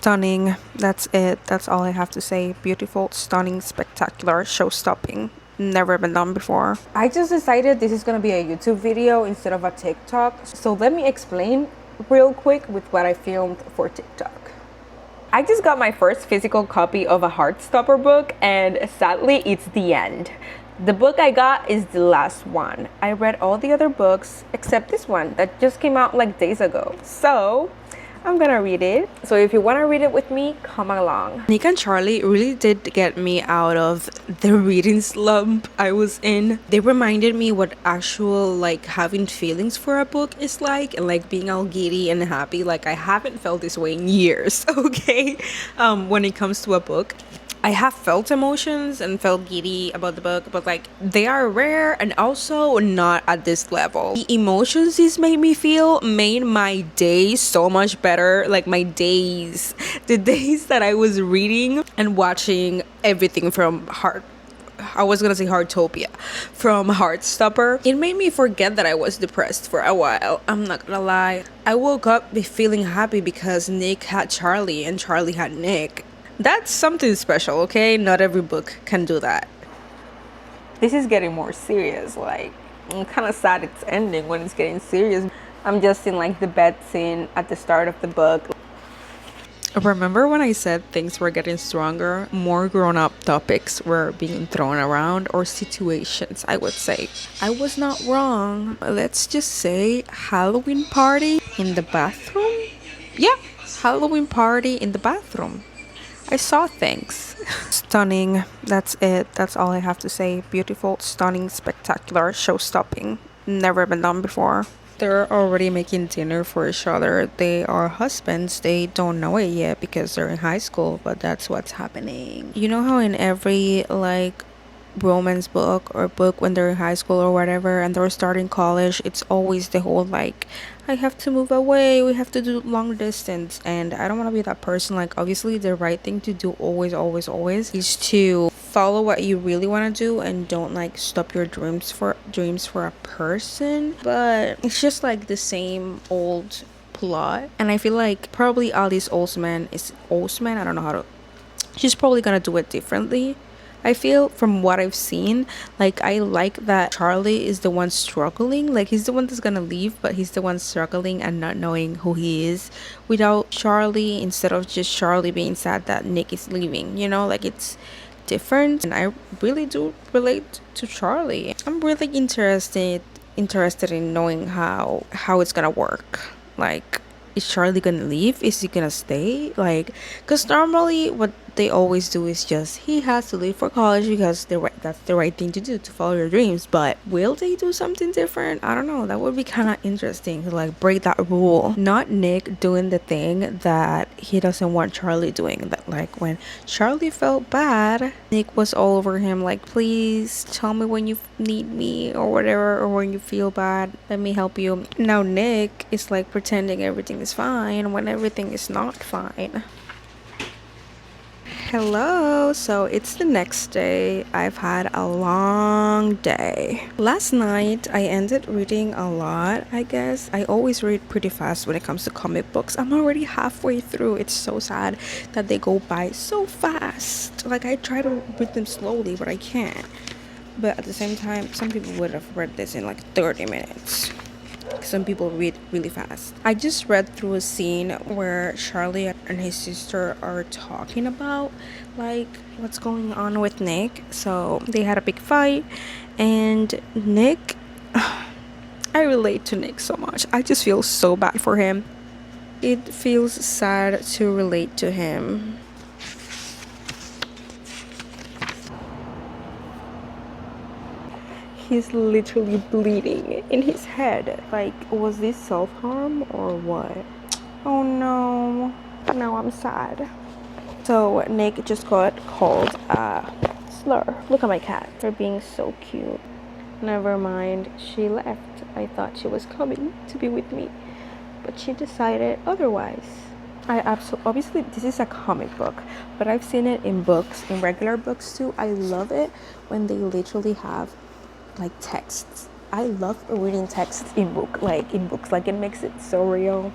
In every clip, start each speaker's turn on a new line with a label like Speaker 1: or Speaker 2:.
Speaker 1: Stunning. That's it. That's all I have to say. Beautiful, stunning, spectacular, show-stopping. Never been done before. I just decided this is gonna be a YouTube video instead of a TikTok. So let me explain real quick with what I filmed for TikTok. I just got my first physical copy of a Heartstopper book, and sadly it's the end. The book I got is the last one. I read all the other books except this one that just came out like days ago. So I'm gonna read it. So if you wanna read it with me, come along. Nick and Charlie really did get me out of the reading slump I was in. They reminded me what actual like having feelings for a book is like, and like being all giddy and happy. Like I haven't felt this way in years, okay? When it comes to a book. I have felt emotions and felt giddy about the book, but like they are rare and also not at this level. The emotions this made me feel made my day so much better. Like my days, the days that I was reading and watching everything from Heartopia from Heartstopper. It made me forget that I was depressed for a while. I'm not gonna lie. I woke up feeling happy because Nick had Charlie and Charlie had Nick. That's something special, okay? Not every book can do that. This is getting more serious. Like, I'm kind of sad it's ending when it's getting serious. I'm just in like the bed scene at the start of the book. Remember when I said things were getting stronger? More grown-up topics were being thrown around, or situations, I would say. I was not wrong. Let's just say Halloween party in the bathroom? Yeah, Halloween party in the bathroom. I saw things. Stunning. That's it. That's all I have to say. Beautiful, stunning, spectacular, show-stopping. Never been done before. They're already making dinner for each other. They are husbands. They don't know it yet because they're in high school, but that's what's happening. You know how in every like romance book or book when they're in high school or whatever and they're starting college, it's always the whole like, I have to move away, we have to do long distance, and I don't want to be that person. Like obviously the right thing to do always is to follow what you really want to do and don't like stop your dreams for a person. But it's just like the same old plot, and I feel like probably Alice Oseman, I don't know how to, she's probably gonna do it differently. I feel from what I've seen, like I like that Charlie is the one struggling. Like he's the one that's gonna leave, but he's the one struggling and not knowing who he is without Charlie, instead of just Charlie being sad that Nick is leaving, you know? Like it's different, and I really do relate to Charlie. I'm really interested in knowing how it's gonna work. Like, is Charlie gonna leave? Is he gonna stay? Like, because normally what they always do is just he has to leave for college because that's the right thing to do, to follow your dreams. But will they do something different? I don't know. That would be kind of interesting to like break that rule. Not Nick doing the thing that he doesn't want Charlie doing. That like when Charlie felt bad, Nick was all over him like, please tell me when you need me or whatever, or when you feel bad, let me help you. Now Nick is like pretending everything is fine when everything is not fine. Hello, so it's the next day. I've had a long day. Last night I ended reading a lot, I guess. I always read pretty fast when it comes to comic books. I'm already halfway through. It's so sad that they go by so fast. Like I try to read them slowly, but I can't. But at the same time, some people would have read this in like 30 minutes. Some people read really fast. I just read through a scene where Charlie and his sister are talking about like what's going on with Nick. So they had a big fight, and Nick, I relate to Nick so much. I just feel so bad for him. It feels sad to relate to him. He's literally bleeding in his head. Like, was this self-harm or what? Oh no. Now I'm sad. So Nick just got called a slur. Look at my cat. They're being so cute. Never mind. She left. I thought she was coming to be with me, but she decided otherwise. Obviously this is a comic book, but I've seen it in books, in regular books too. I love it when they literally have like texts. I love reading texts in books. Like it makes it so real.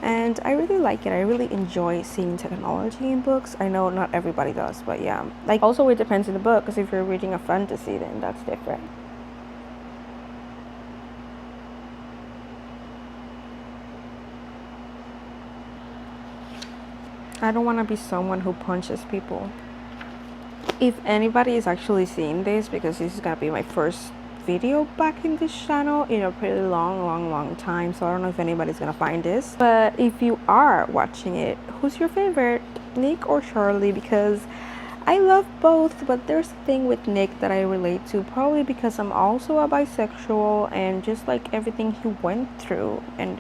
Speaker 1: And I really like it. I really enjoy seeing technology in books. I know not everybody does, but yeah. Like, also it depends on the book, because if you're reading a fantasy, then that's different. I don't want to be someone who punches people. If anybody is actually seeing this, because this is gonna be my first video back in this channel in a pretty long time, so I don't know if anybody's gonna find this, but if you are watching it, who's your favorite, Nick or Charlie? Because I love both, but there's a thing with Nick that I relate to, probably because I'm also a bisexual, and just like everything he went through and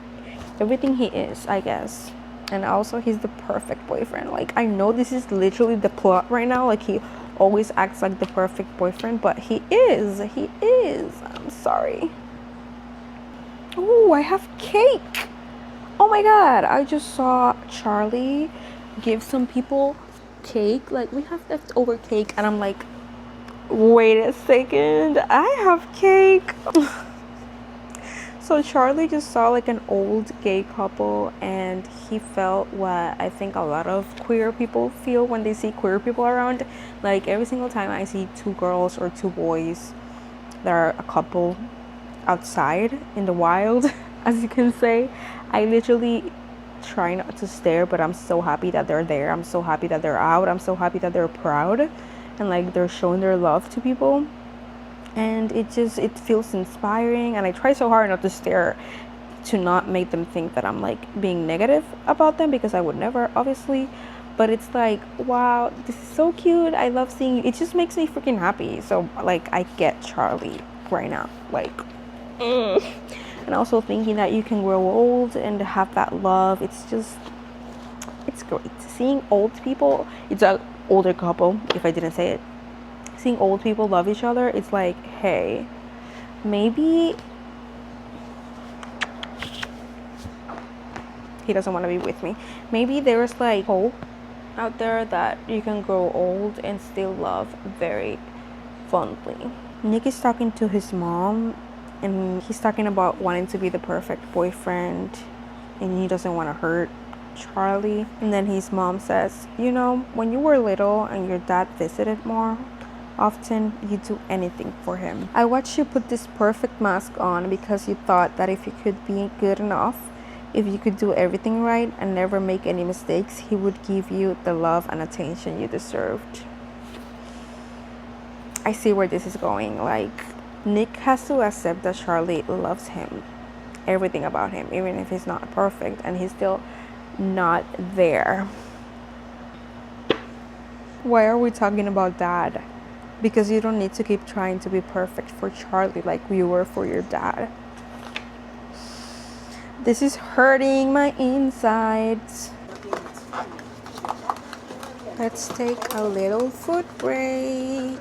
Speaker 1: everything he is, I guess. And also he's the perfect boyfriend. Like, I know this is literally the plot right now, like he always acts like the perfect boyfriend, but he is. I'm sorry. Oh, I have cake. Oh my god, I just saw Charlie give some people cake. Like, we have leftover cake, and I'm like, wait a second, I have cake. So Charlie just saw like an old gay couple, and he felt what I think a lot of queer people feel when they see queer people around. Like, every single time I see two girls or two boys that are a couple outside in the wild, as you can say, I literally try not to stare, but I'm so happy that they're there. I'm so happy that they're out. I'm so happy that they're proud and like they're showing their love to people. And it feels inspiring, and I try so hard not to stare, to not make them think that I'm like being negative about them, because I would never, obviously. But it's like, wow, this is so cute. I love seeing it. Just makes me freaking happy. So like, I get Charlie right now, like and also thinking that you can grow old and have that love. It's great seeing old people. It's an older couple, if I didn't say it. Seeing old people love each other, it's like, hey, maybe he doesn't want to be with me. Maybe there's like hope out there that you can grow old and still love very fondly. Nick is talking to his mom, and he's talking about wanting to be the perfect boyfriend, and he doesn't want to hurt Charlie. And then his mom says, you know, when you were little and your dad visited more often, you do anything for him. I watched you put this perfect mask on because you thought that if you could be good enough, if you could do everything right and never make any mistakes, he would give you the love and attention you deserved. I see where this is going. Like, Nick has to accept that Charlie loves him, everything about him, even if he's not perfect and he's still not there. Why are we talking about dad? Because you don't need to keep trying to be perfect for Charlie like you were for your dad. This is hurting my insides. Let's take a little food break.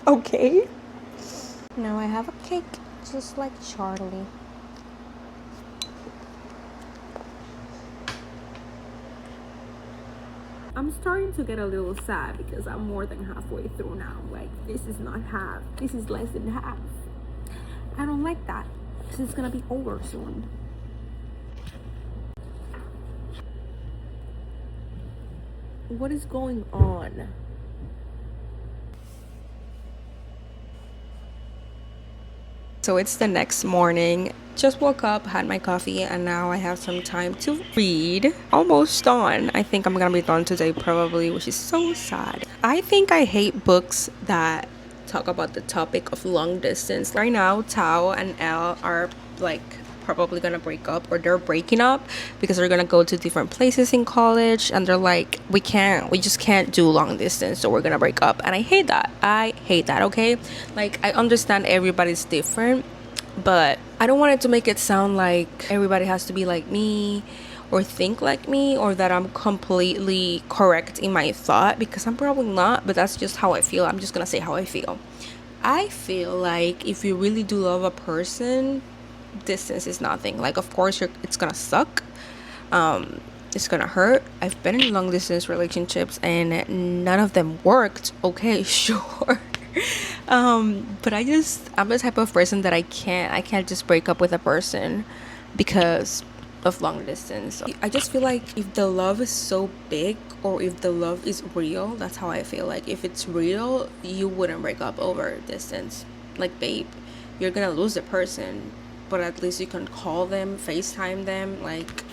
Speaker 1: Okay. Now I have a cake just like Charlie. I'm starting to get a little sad because I'm more than halfway through now. Like, this is not half. This is less than half. I don't like that, because it's gonna be over soon. What is going on? So it's the next morning. Just woke up, had my coffee, and now I have some time to read. Almost done. I think I'm gonna be done today probably, which is so sad. I think I hate books that talk about the topic of long distance. Right now, Tao and Elle are like probably gonna break up, or they're breaking up because they're gonna go to different places in college, and they're like, we just can't do long distance, so we're gonna break up. And I hate that. Okay, like, I understand everybody's different, but I don't want it to make it sound like everybody has to be like me or think like me, or that I'm completely correct in my thought, because I'm probably not, but that's just how I feel. I'm just gonna say how I feel. I feel like if you really do love a person, distance is nothing. Like, of course it's gonna suck, it's gonna hurt. I've been in long distance relationships and none of them worked. Okay, sure, But I'm the type of person that I can't just break up with a person because of long distance. I just feel like if the love is so big, or if the love is real, that's how I feel. Like if it's real, you wouldn't break up over distance. Like, babe, you're gonna lose the person, but at least you can call them, FaceTime them, like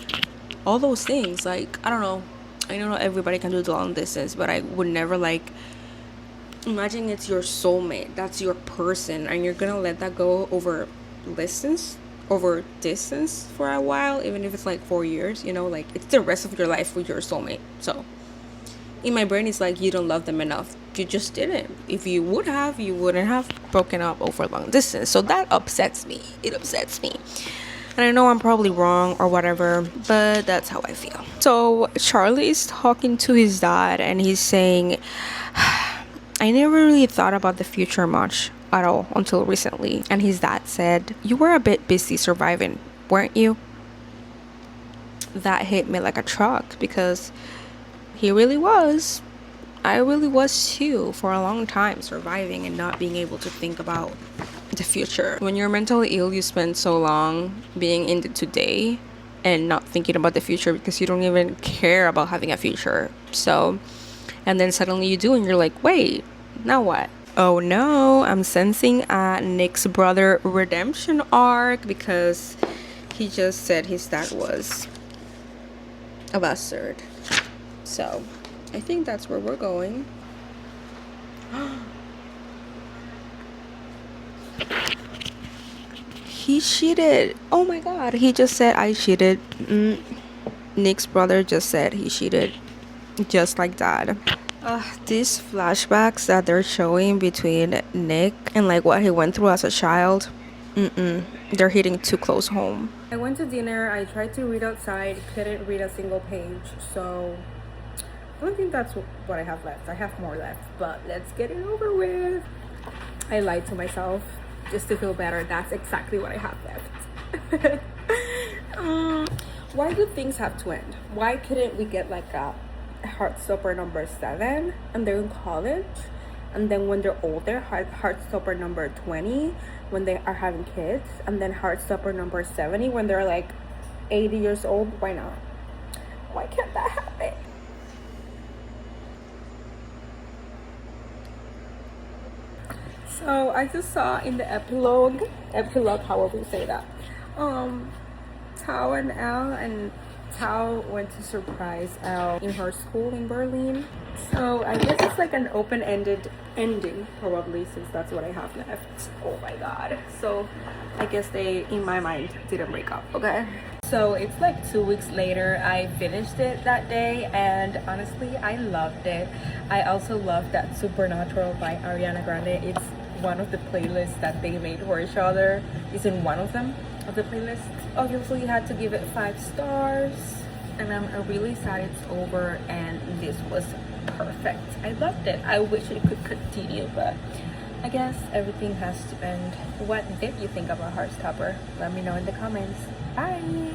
Speaker 1: all those things. Like, I don't know, I know not everybody can do the long distance, but I would never, like, imagine it's your soulmate, that's your person, and you're gonna let that go over distance for a while, even if it's like 4 years, you know, like it's the rest of your life with your soulmate. So in my brain, it's like you don't love them enough. You just didn't. If you would have, you wouldn't have broken up over long distance. So that upsets me. It upsets me. And I know I'm probably wrong or whatever, but that's how I feel. So Charlie is talking to his dad, and he's saying, I never really thought about the future much at all until recently. And his dad said, you were a bit busy surviving, weren't you? That hit me like a truck, because he really was. I really was too, for a long time, surviving and not being able to think about the future. When you're mentally ill, you spend so long being in the today and not thinking about the future because you don't even care about having a future. So, and then suddenly you do, and you're like, wait, now what? Oh no, I'm sensing a Nick's brother redemption arc, because he just said his dad was a bastard. So I think that's where we're going. He cheated. Oh my god, he just said I cheated. Nick's brother just said he cheated, just like that. These flashbacks that they're showing between Nick and like what he went through as a child, they're hitting too close home. I went to dinner, I tried to read outside, couldn't read a single page, so I don't think that's what I have left. I have more left, but let's get it over with. I lied to myself just to feel better. That's exactly what I have left. Why do things have to end? Why couldn't we get like a Heartstopper number 7 and they're in college, and then when they're older, Heartstopper number 20 when they are having kids, and then Heartstopper number 70 when they're like 80 years old? Why not? Why can't that happen? So I just saw in the epilogue, however you say that, Tao and Elle, and Tao went to surprise Elle in her school in Berlin. So I guess it's like an open-ended ending, probably, since that's what I have left. Oh my god. So I guess they, in my mind, didn't break up, okay? So it's like 2 weeks later. I finished it that day, and honestly, I loved it. I also loved that Supernatural by Ariana Grande. It's one of the playlists that they made for each other. It's in one of them, of the playlists. Obviously, you had to give it 5 stars, and I'm really sad it's over, and this was perfect. I loved it. I wish it could continue, but I guess everything has to end. What did you think about Heartstopper? Let me know in the comments. Bye!